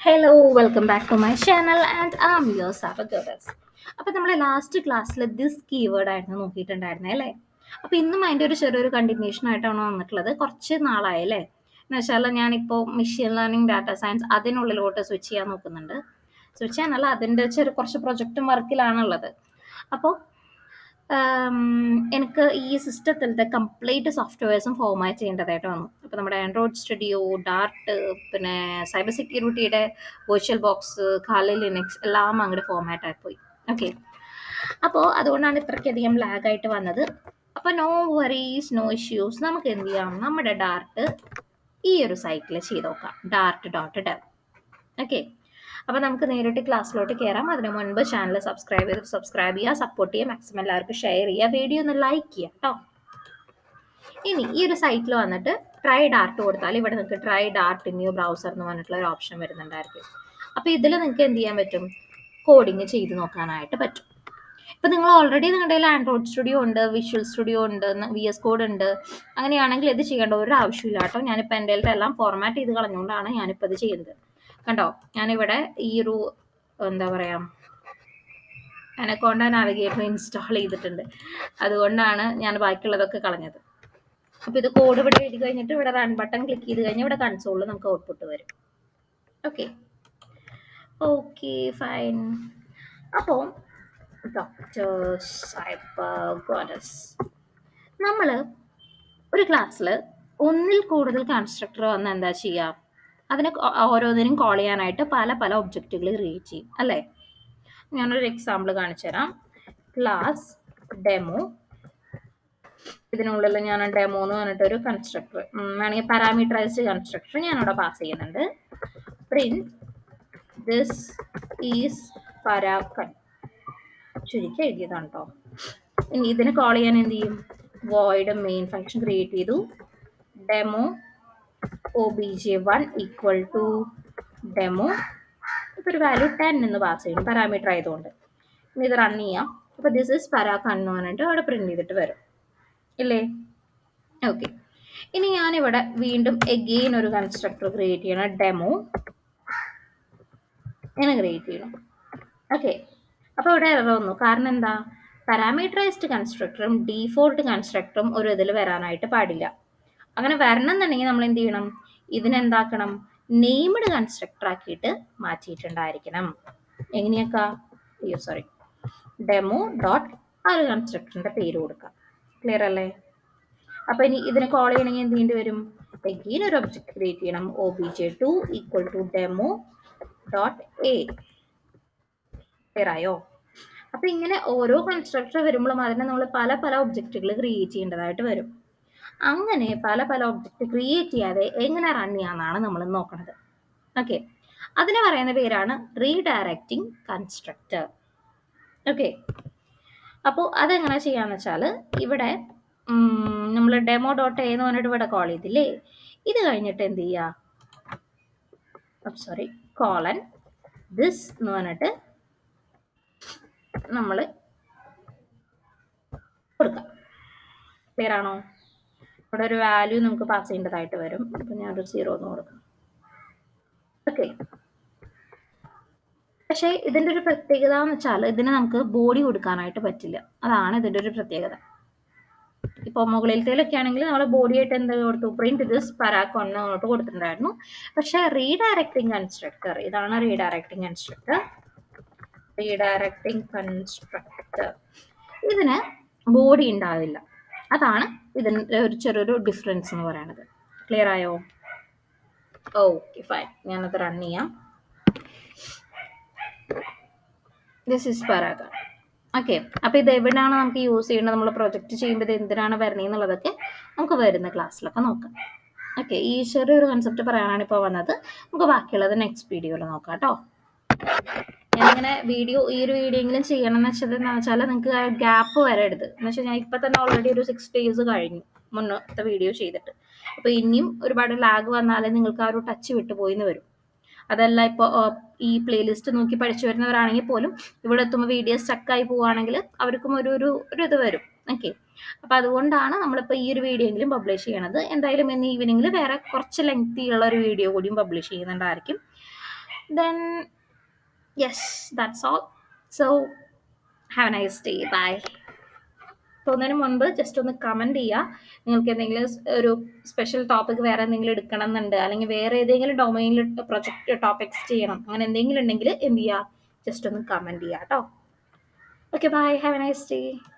Hello welcome back to my channel and am your സാബഗോഡസ്. അപ്പോൾ നമ്മൾ ലാസ്റ്റ് ക്ലാസ്സിൽ ദിസ് കീവേഡ് ആയിരുന്നു നോക്കിയിട്ടുണ്ടായിരുന്നേ അല്ലേ? അപ്പോൾ ഇന്നും അതിൻ്റെ ഒരു ചെറിയൊരു കണ്ടിന്യൂഷൻ ആയിട്ടാണ് വന്നിട്ടുള്ളത്. കുറച്ച് നാളായല്ലേ എന്ന് വെച്ചാൽ ഞാനിപ്പോൾ മെഷീൻ ലേണിംഗ് ഡാറ്റ സയൻസ് അതിനുള്ളിലോട്ട് സ്വിച്ച് ചെയ്യാൻ നോക്കുന്നുണ്ട്. സ്വിച്ച് ചെയ്യാനല്ല, അതിൻ്റെ കുറച്ച് പ്രൊജക്റ്റും വർക്കിലാണുള്ളത്. അപ്പോൾ എനിക്ക് ഈ സിസ്റ്റത്തിലത്തെ കംപ്ലീറ്റ് സോഫ്റ്റ്വെയർസും ഫോർമാറ്റ് ചെയ്യേണ്ടതായിട്ട് വന്നു. അപ്പോൾ നമ്മുടെ ആൻഡ്രോയിഡ് സ്റ്റുഡിയോ, ഡാർട്ട്, പിന്നെ സൈബർ സെക്യൂരിറ്റിയുടെ വെർച്വൽ ബോക്സ്, കാലി ലിനക്സ് എല്ലാം അങ്ങോട്ട് ഫോർമാറ്റ് ആയിപ്പോയി. ഓക്കെ, അപ്പോൾ അതുകൊണ്ടാണ് ഇത്രയ്ക്കധികം ലാഗായിട്ട് വന്നത്. അപ്പോൾ നോ വറീസ്, നോ ഇഷ്യൂസ്. നമുക്ക് എന്ത് ചെയ്യാം, നമ്മുടെ ഡാർട്ട് ഈ ഒരു സൈറ്റിൽ ചെയ്ത് നോക്കാം, dart.dev. ഓക്കെ, അപ്പോൾ നമുക്ക് നേരിട്ട് ക്ലാസ്സിലോട്ട് കയറാം. അതിന് മുൻപ് ചാനൽ സബ്സ്ക്രൈബ് ചെയ്യുക, സപ്പോർട്ട് ചെയ്യുക, മാക്സിമം എല്ലാവർക്കും ഷെയർ ചെയ്യുക, വീഡിയോ ഒന്ന് ലൈക്ക് ചെയ്യുക കേട്ടോ. ഇനി ഈ ഒരു സൈറ്റിൽ വന്നിട്ട് ട്രൈ ഡാർട്ട് കൊടുത്താൽ ഇവിടെ നിങ്ങൾക്ക് try Dart in your browser എന്ന് പറഞ്ഞിട്ടുള്ള ഒരു ഓപ്ഷൻ വരുന്നുണ്ടായിരിക്കും. അപ്പോൾ ഇതിൽ നിങ്ങൾക്ക് എന്ത് ചെയ്യാൻ പറ്റും, കോഡിങ് ചെയ്ത് നോക്കാനായിട്ട് പറ്റും. ഇപ്പം നിങ്ങൾ ഓൾറെഡി നിങ്ങളുടെ കയ്യിൽ ആൻഡ്രോയിഡ് സ്റ്റുഡിയോ ഉണ്ട്, വിഷ്വൽ സ്റ്റുഡിയോ ഉണ്ട്, VS കോഡ് ഉണ്ട്, അങ്ങനെയാണെങ്കിൽ ഇത് ചെയ്യേണ്ട ഒരു ആവശ്യമില്ല കേട്ടോ. ഞാനിപ്പോൾ എൻ്റെ എല്ലാം ഫോർമാറ്റ് ചെയ്ത് കളഞ്ഞുകൊണ്ടാണ് ഞാനിപ്പോൾ ഇത് ചെയ്യുന്നത്. കണ്ടോ, ഞാനിവിടെ ഈ ഒരു എന്താ പറയുക, അനക്കോണ്ട നാവിഗേറ്റർ ഇൻസ്റ്റാൾ ചെയ്തിട്ടുണ്ട്. അതുകൊണ്ടാണ് ഞാൻ ബാക്കിയുള്ളതൊക്കെ കളഞ്ഞത്. അപ്പോൾ ഇത് കോഡ് ഇവിടെ എഴുതി കഴിഞ്ഞിട്ട് ഇവിടെ റൺ ബട്ടൺ ക്ലിക്ക് ചെയ്ത് കഴിഞ്ഞാൽ ഇവിടെ കൺസോളിൽ നമുക്ക് ഔട്ട്പുട്ട് വരും. Okay okay fine. അപ്പോൾ ഡോക്ടർ സൈബഗോഡസ്, നമ്മൾ ഒരു ക്ലാസ്സിൽ ഒന്നിൽ കൂടുതൽ കൺസ്ട്രക്ടർ വന്ന് എന്താ ചെയ്യുക, അതിനെ ഓരോന്നിനും കോൾ ചെയ്യാനായിട്ട് പല പല ഒബ്ജക്റ്റുകൾ ക്രിയേറ്റ് ചെയ്യും അല്ലേ? ഞാനൊരു എക്സാമ്പിൾ കാണിച്ചു തരാം. ക്ലാസ് ഡെമോ, ഇതിനുള്ളിൽ ഞാൻ ഡെമോ എന്ന് പറഞ്ഞിട്ടൊരു കൺസ്ട്രക്ടർ, വേണമെങ്കിൽ പാരാമീറ്ററൈസ്ഡ് കൺസ്ട്രക്ടർ ഞാനിവിടെ പാസ് ചെയ്യുന്നുണ്ട്. പ്രിന്റ് ദിസ് ഈസ് പരാക്കൻ, ചുരുക്കി എഴുതിയതാണ് കേട്ടോ. ഇനി ഇതിന് കോൾ ചെയ്യാൻ എന്ത് ചെയ്യും, void മെയിൻ ഫംഗ്ഷൻ ക്രിയേറ്റ് ചെയ്തു, demo obj1 equal to demo, ഇപ്പോൾ ഒരു വാല്യൂ 10 എന്ന് പാസ് ചെയ്യണം പാരാമീറ്റർ ആയതുകൊണ്ട്. ഇനി ഇത് റൺ ചെയ്യാം. അപ്പോൾ ദിസ് ഇസ് പരാക്കൻ എന്ന് പറഞ്ഞിട്ട് അവിടെ പ്രിന്റ് ചെയ്തിട്ട് വരും ഇല്ലേ? ഓക്കെ, ഇനി ഞാനിവിടെ വീണ്ടും എഗെയിൻ ഒരു കൺസ്ട്രക്ടർ ക്രിയേറ്റ് ചെയ്യണം, ഡെമോ ഇങ്ങനെ ക്രിയേറ്റ് ചെയ്യണം. ഓക്കെ, അപ്പോൾ ഇവിടെ എറർ വന്നു. കാരണം എന്താ, പാരാമീറ്ററൈസ്ഡ് കൺസ്ട്രക്ടറും ഡീഫോൾട്ട് കൺസ്ട്രക്ടറും ഒരു ഇതിൽ വരാനായിട്ട് പാടില്ല. അങ്ങനെ വരണം എന്നുണ്ടെങ്കിൽ നമ്മൾ എന്ത് ചെയ്യണം, ഇതിനെന്താക്കണം, നെയിംഡ് കൺസ്ട്രക്ടർ ആക്കിയിട്ട് മാറ്റിയിട്ടുണ്ടായിരിക്കണം. എങ്ങനെയൊക്കെ, ഡെമോ ഡോട്ട് ആ ഒരു കൺസ്ട്രക്ടറിന്റെ പേര് കൊടുക്കാം. ക്ലിയർ അല്ലേ? അപ്പൊ ഇനി ഇതിനെ കോൾ ചെയ്യണമെങ്കിൽ എന്ത് ചെയ്യേണ്ടി വരും, എഗെയിൻ ഒരു ഒബ്ജക്ട് ക്രിയേറ്റ് ചെയ്യണം, obj2 equal to demo dot A. Clear ആയോ? അപ്പൊ ഇങ്ങനെ ഓരോ കൺസ്ട്രക്ടർ വരുമ്പോഴും അതിനെ നമ്മൾ പല പല ഒബ്ജക്റ്റുകൾ ക്രിയേറ്റ് ചെയ്യേണ്ടതായിട്ട് വരും. അങ്ങനെ പല പല ഒബ്ജക്റ്റ് ക്രിയേറ്റ് ചെയ്യാതെ എങ്ങനെ റൺ ചെയ്യാന്നാണ് നമ്മൾ നോക്കുന്നത്. ഓക്കെ, അതിന് പറയുന്ന പേരാണ് റീഡയറക്റ്റിംഗ് കൺസ്ട്രക്ടർ. ഓക്കെ, അപ്പോൾ അതെങ്ങനെ ചെയ്യാന്ന് വെച്ചാൽ ഇവിടെ നമ്മൾ ഡെമോ ഡോട്ട് എ എന്ന് പറഞ്ഞിട്ട് ഇവിടെ കോൾ ചെയ്തില്ലേ, ഇത് കഴിഞ്ഞിട്ട് എന്ത് ചെയ്യുക, കോളൻ ദിസ് എന്ന് പറഞ്ഞിട്ട് നമ്മൾ കൊടുക്കാം. ക്ലിയർ ആണോ? ഇവിടെ ഒരു വാല്യൂ നമുക്ക് പാസ് ചെയ്യേണ്ടതായിട്ട് വരും. അപ്പം ഞാനൊരു 0 എന്ന് കൊടുക്കാം. ഓക്കെ, പക്ഷേ ഇതിൻ്റെ ഒരു പ്രത്യേകത എന്ന് വെച്ചാൽ ഇതിന് നമുക്ക് ബോഡി കൊടുക്കാനായിട്ട് പറ്റില്ല. അതാണ് ഇതിൻ്റെ ഒരു പ്രത്യേകത. ഇപ്പോൾ മുകളിലത്തേലൊക്കെ ആണെങ്കിൽ നമ്മൾ ബോഡി ആയിട്ട് എന്ത് കൊടുത്തു, പ്രിന്റ് ദിസ് പരാക്കോൺ അങ്ങോട്ട് കൊടുത്തിട്ടുണ്ടായിരുന്നു. പക്ഷേ റീഡയറക്റ്റിംഗ് കൺസ്ട്രക്ടർ, ഇതാണ് റീഡയറക്റ്റിംഗ് കൺസ്ട്രക്ടർ, ഇതിന് ബോഡി ഉണ്ടാവില്ല. അതാണ് ഇതിൻ്റെ ഒരു ചെറിയൊരു ഡിഫറൻസ് എന്ന് പറയുന്നത്. ക്ലിയർ ആയോ? ഓക്കെ ഫൈൻ, ഞാനത് റൺ ചെയ്യാം. This is paragon. ഓക്കെ, അപ്പോൾ ഇത് എവിടെയാണ് നമുക്ക് യൂസ് ചെയ്യേണ്ടത്, നമ്മൾ പ്രൊജക്റ്റ് ചെയ്യുമ്പോൾ ഇത് എന്തിനാണ് വരുന്നതെന്നുള്ളതൊക്കെ നമുക്ക് വരുന്ന ക്ലാസ്സിലൊക്കെ നോക്കാം. ഓക്കെ, ഈ ചെറിയൊരു കൺസെപ്റ്റ് പറയാനാണ് ഇപ്പോൾ വന്നത്. നമുക്ക് ബാക്കിയുള്ളത് നെക്സ്റ്റ് വീഡിയോയിൽ നോക്കാം കേട്ടോ. ഞാനിങ്ങനെ ഈ ഒരു വീഡിയോയെങ്കിലും ചെയ്യണം എന്ന് വെച്ചാൽ നിങ്ങൾക്ക് ഗ്യാപ്പ് വരരുത് എന്ന് വെച്ചാൽ ഞാൻ ഇപ്പം തന്നെ ഓൾറെഡി ഒരു 6 days കഴിഞ്ഞു മുന്നത്തെ വീഡിയോ ചെയ്തിട്ട്. അപ്പോൾ ഇനിയും ഒരുപാട് ലാഗ് വന്നാലേ നിങ്ങൾക്ക് ആ ഒരു ടച്ച് വിട്ടുപോയി എന്ന് വരും. അതല്ല, ഇപ്പോൾ ഈ പ്ലേലിസ്റ്റ് നോക്കി പഠിച്ചു വരുന്നവരാണെങ്കിൽ പോലും ഇവിടെ എത്തുമ്പോൾ വീഡിയോ സ്റ്റക്കായി പോവുകയാണെങ്കിൽ അവർക്കും ഒരു ഇത് വരും. ഓക്കെ, അപ്പോൾ അതുകൊണ്ടാണ് നമ്മളിപ്പോൾ ഈ ഒരു വീഡിയോ എങ്കിലും പബ്ലിഷ് ചെയ്യണത്. എന്തായാലും ഇന്ന് ഈവനിങ്ങിൽ വേറെ കുറച്ച് ലെങ്തി ഉള്ള ഒരു വീഡിയോ കൂടിയും publish ചെയ്യുന്നുണ്ടായിരിക്കും. Then, yes, that's all. So, have a nice day. Bye. പോകുന്നതിന് മുൻപ് ജസ്റ്റ് ഒന്ന് കമൻറ്റ് ചെയ്യുക. നിങ്ങൾക്ക് എന്തെങ്കിലും ഒരു സ്പെഷ്യൽ ടോപ്പിക് വേറെ എന്തെങ്കിലും എടുക്കണം എന്നുണ്ട്, അല്ലെങ്കിൽ വേറെ ഏതെങ്കിലും ഡൊമൈനിൽ പ്രൊജക്റ്റ് ടോപ്പിക്സ് ചെയ്യണം, അങ്ങനെ എന്തെങ്കിലും ഉണ്ടെങ്കിൽ എന്ത് ചെയ്യുക, ജസ്റ്റ് ഒന്ന് കമൻറ്റ് ചെയ്യുക കേട്ടോ. Okay bye, have A nice day.